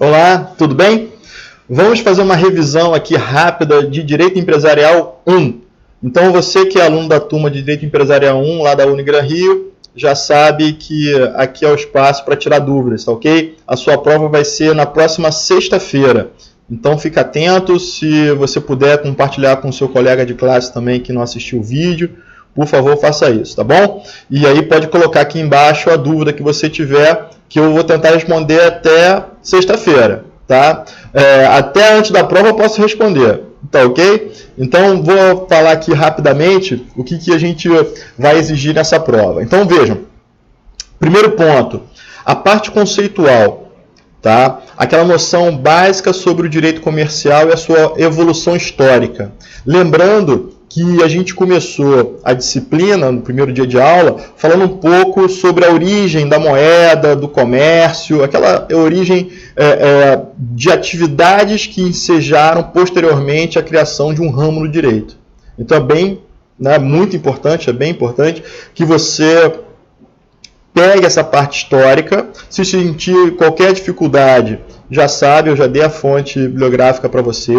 Olá, tudo bem? Vamos fazer uma revisão aqui rápida de Direito Empresarial 1. Então, você que é aluno da turma de Direito Empresarial 1, lá da Unigran Rio, já sabe que aqui é o espaço para tirar dúvidas, tá ok? A sua prova vai ser na próxima sexta-feira. Então, fica atento, se você puder compartilhar com o seu colega de classe também que não assistiu o vídeo, por favor, faça isso, tá bom? E aí pode colocar aqui embaixo a dúvida que você tiver, que eu vou tentar responder até sexta-feira, tá? Até antes da prova eu posso responder, tá ok? Então, vou falar aqui rapidamente o que a gente vai exigir nessa prova. Então, vejam, primeiro ponto, a parte conceitual, tá? Aquela noção básica sobre o direito comercial e a sua evolução histórica. Lembrando que a gente começou a disciplina, no primeiro dia de aula, falando um pouco sobre a origem da moeda, do comércio, aquela origem de atividades que ensejaram posteriormente a criação de um ramo no direito. Então é bem, muito importante, é bem importante que você pegue essa parte histórica. Se sentir qualquer dificuldade, já sabe, eu já dei a fonte bibliográfica para você,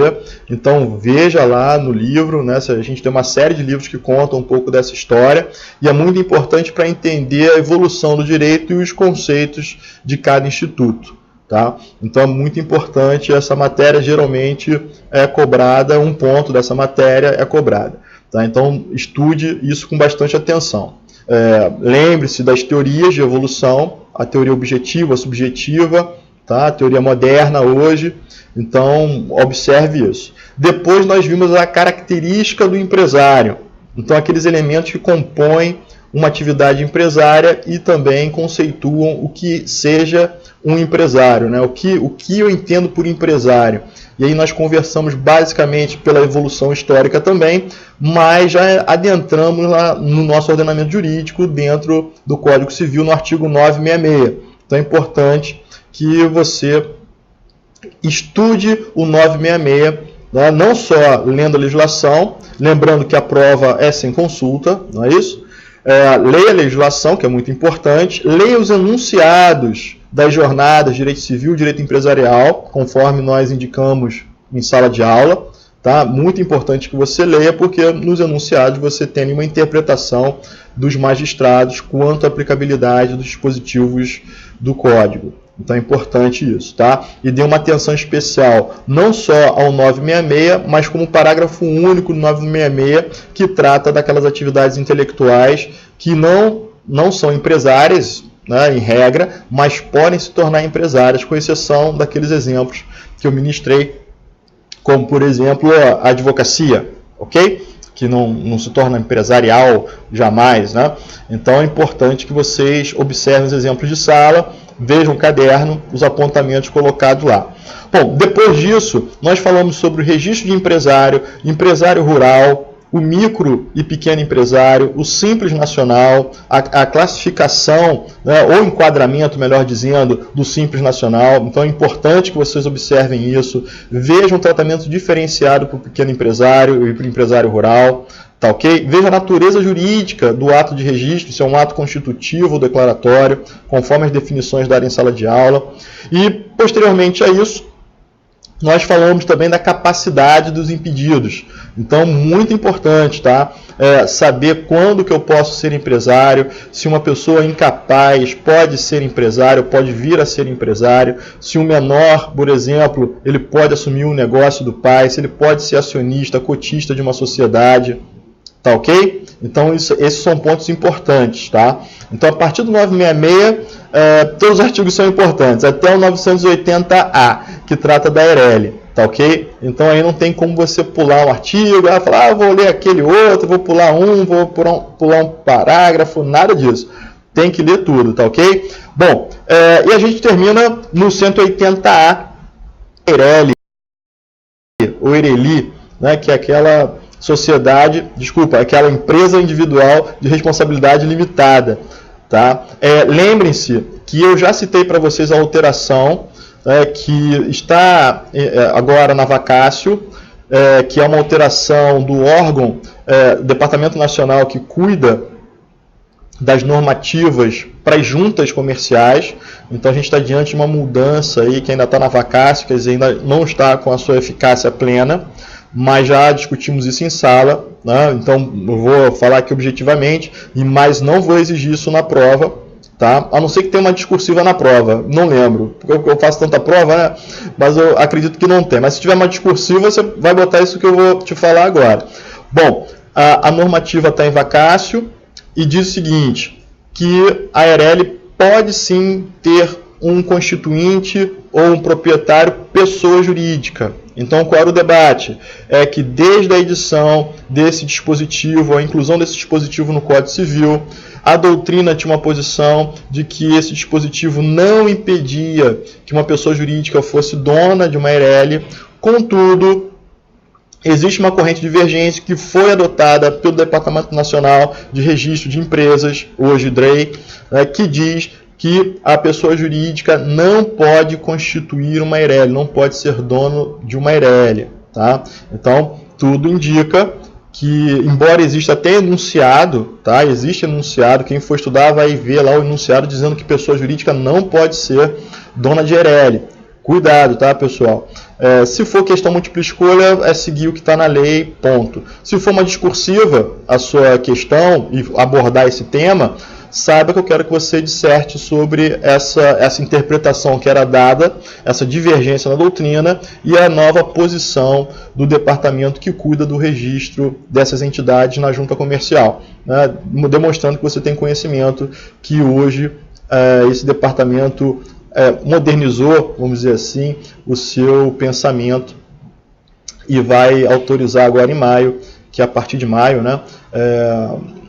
então veja lá no livro, né? A gente tem uma série de livros que contam um pouco dessa história, e é muito importante para entender a evolução do direito e os conceitos de cada instituto. Tá? Então é muito importante, essa matéria geralmente é cobrada, um ponto dessa matéria é cobrada. Tá? Então estude isso com bastante atenção. Lembre-se das teorias de evolução, a teoria objetiva, a subjetiva, tá? A teoria moderna hoje, então observe isso. Depois nós vimos a característica do empresário, então aqueles elementos que compõem uma atividade empresária e também conceituam o que seja um empresário, né? O que eu entendo por empresário. E aí nós conversamos basicamente pela evolução histórica também, mas já adentramos lá no nosso ordenamento jurídico, dentro do Código Civil, no artigo 966. Então é importante que você estude o 966, né? Não só lendo a legislação, lembrando que a prova é sem consulta, não é isso? Leia a legislação, que é muito importante, leia os enunciados das jornadas Direito Civil e Direito Empresarial, conforme nós indicamos em sala de aula, tá? Muito importante que você leia, porque nos enunciados você tem uma interpretação dos magistrados quanto à aplicabilidade dos dispositivos do Código. Então é importante isso, tá? E dê uma atenção especial não só ao 966, mas como parágrafo único do 966, que trata daquelas atividades intelectuais que não são empresárias, né, em regra, mas podem se tornar empresárias, com exceção daqueles exemplos que eu ministrei, como, por exemplo, a advocacia, ok? Que não se torna empresarial jamais, né? Então é importante que vocês observem os exemplos de sala, vejam o caderno, os apontamentos colocados lá. Bom, depois disso, nós falamos sobre o registro de empresário, empresário rural, o micro e pequeno empresário, o simples nacional, a classificação, né, ou enquadramento, melhor dizendo, do simples nacional. Então é importante que vocês observem isso, vejam um tratamento diferenciado para o pequeno empresário e para o empresário rural. Tá, ok? Veja a natureza jurídica do ato de registro, se é um ato constitutivo ou declaratório, conforme as definições dadas em sala de aula. E, posteriormente a isso, nós falamos também da capacidade dos impedidos. Então, muito importante, tá? Saber quando que eu posso ser empresário, se uma pessoa incapaz pode ser empresário, pode vir a ser empresário, se um menor, por exemplo, ele pode assumir um negócio do pai, se ele pode ser acionista, cotista de uma sociedade. Tá ok? Então, esses são pontos importantes, tá? Então, a partir do 966, todos os artigos são importantes, até o 980A, que trata da ERELI, tá ok? Então, aí não tem como você pular um artigo, falar, vou ler aquele outro, vou pular vou pular um parágrafo, nada disso. Tem que ler tudo, tá ok? Bom, e a gente termina no 180A, ERELI, ou ERELI, né, que é aquela aquela empresa individual de responsabilidade limitada. Tá? Lembrem-se que eu já citei para vocês a alteração que está agora na vacácio, que é uma alteração do órgão, Departamento Nacional que cuida das normativas para as juntas comerciais. Então a gente está diante de uma mudança aí que ainda está na vacácio, quer dizer, ainda não está com a sua eficácia plena, mas já discutimos isso em sala, né? Então eu vou falar aqui objetivamente, mas não vou exigir isso na prova, tá? A não ser que tenha uma discursiva na prova, não lembro, porque eu faço tanta prova, né? Mas eu acredito que não tem. Mas se tiver uma discursiva, você vai botar isso que eu vou te falar agora. Bom, a normativa está em vacácio e diz o seguinte, que a Eireli pode sim ter um constituinte ou um proprietário pessoa jurídica. Então, qual era o debate? É que desde a edição desse dispositivo, a inclusão desse dispositivo no Código Civil, a doutrina tinha uma posição de que esse dispositivo não impedia que uma pessoa jurídica fosse dona de uma Eireli. Contudo, existe uma corrente divergente que foi adotada pelo Departamento Nacional de Registro de Empresas, hoje DREI, que diz que a pessoa jurídica não pode constituir uma Eireli, não pode ser dono de uma Eireli, tá? Então, tudo indica que, embora exista até enunciado, tá? Existe enunciado, quem for estudar vai ver lá o enunciado dizendo que pessoa jurídica não pode ser dona de Eireli. Cuidado, tá, pessoal? Se for questão múltipla escolha, é seguir o que está na lei, ponto. Se for uma discursiva, a sua questão, e abordar esse tema, saiba que eu quero que você disserte sobre essa interpretação que era dada, essa divergência na doutrina e a nova posição do departamento que cuida do registro dessas entidades na junta comercial, né? Demonstrando que você tem conhecimento que hoje esse departamento modernizou, vamos dizer assim, o seu pensamento e vai autorizar agora em maio, que a partir de maio, né,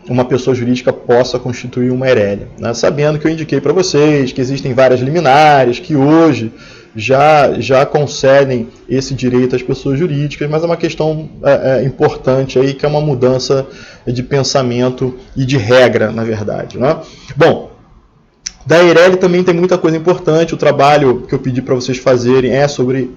uma pessoa jurídica possa constituir uma Eireli, né? Sabendo que eu indiquei para vocês que existem várias liminares que hoje já concedem esse direito às pessoas jurídicas, mas é uma questão importante aí, que é uma mudança de pensamento e de regra, na verdade, né? Bom, da Eireli também tem muita coisa importante. O trabalho que eu pedi para vocês fazerem é sobre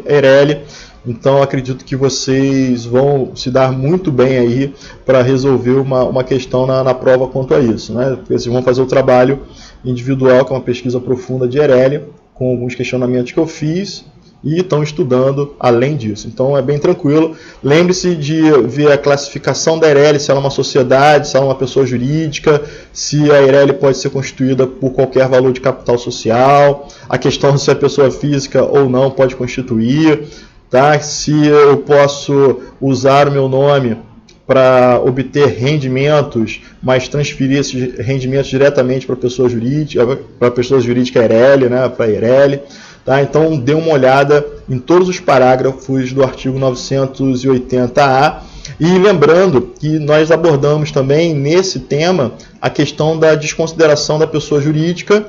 Eireli. Então acredito que vocês vão se dar muito bem aí para resolver uma questão na prova quanto a isso, né? Porque vocês vão fazer o trabalho individual, que é uma pesquisa profunda de Eireli, com alguns questionamentos que eu fiz, e estão estudando além disso. Então é bem tranquilo. Lembre-se de ver a classificação da Eireli, se ela é uma sociedade, se ela é uma pessoa jurídica, se a Eireli pode ser constituída por qualquer valor de capital social, a questão se é pessoa física ou não pode constituir, tá? Se eu posso usar o meu nome para obter rendimentos, mas transferir esses rendimentos diretamente para a pessoa jurídica Eireli, né? Para a Eireli. Tá? Então, dê uma olhada em todos os parágrafos do artigo 980-A. E lembrando que nós abordamos também nesse tema a questão da desconsideração da pessoa jurídica,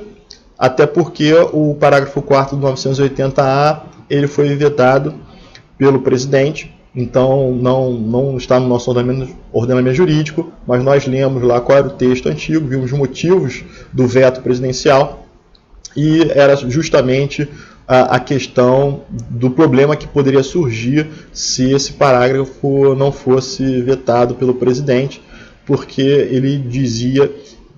até porque o parágrafo 4º do 980-A ele foi vetado pelo presidente, então não está no nosso ordenamento jurídico, mas nós lemos lá qual era o texto antigo, vimos os motivos do veto presidencial, e era justamente a questão do problema que poderia surgir se esse parágrafo não fosse vetado pelo presidente, porque ele dizia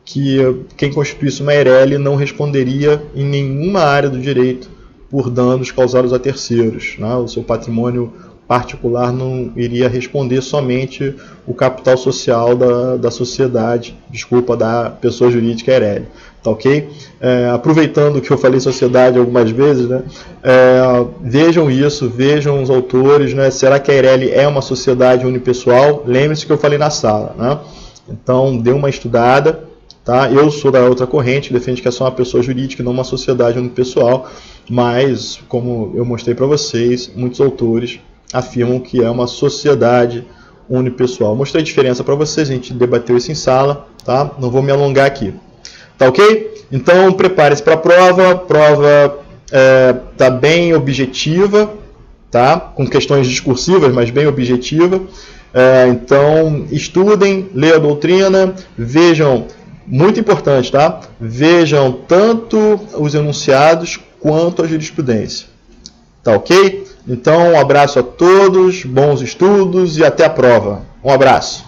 que quem constituísse uma Eireli não responderia em nenhuma área do direito por danos causados a terceiros, né? O seu patrimônio particular não iria responder, somente o capital social da sociedade, da pessoa jurídica Eireli. Tá ok? Aproveitando que eu falei sociedade algumas vezes, né? Vejam isso, vejam os autores, né? Será que a Eireli é uma sociedade unipessoal? Lembre-se que eu falei na sala, né? Então, dê uma estudada, tá? Eu sou da outra corrente, que defende que é só uma pessoa jurídica e não uma sociedade unipessoal, mas, como eu mostrei para vocês, muitos autores afirmam que é uma sociedade unipessoal. Mostrei a diferença para vocês, a gente debateu isso em sala, tá? Não vou me alongar aqui. Tá ok? Então prepare-se para a prova. A prova está bem objetiva, tá? Com questões discursivas, mas bem objetiva. Então estudem, leiam a doutrina, vejam, muito importante, tá? Vejam tanto os enunciados quanto a jurisprudência. Tá ok? Então um abraço a todos, bons estudos e até a prova. Um abraço.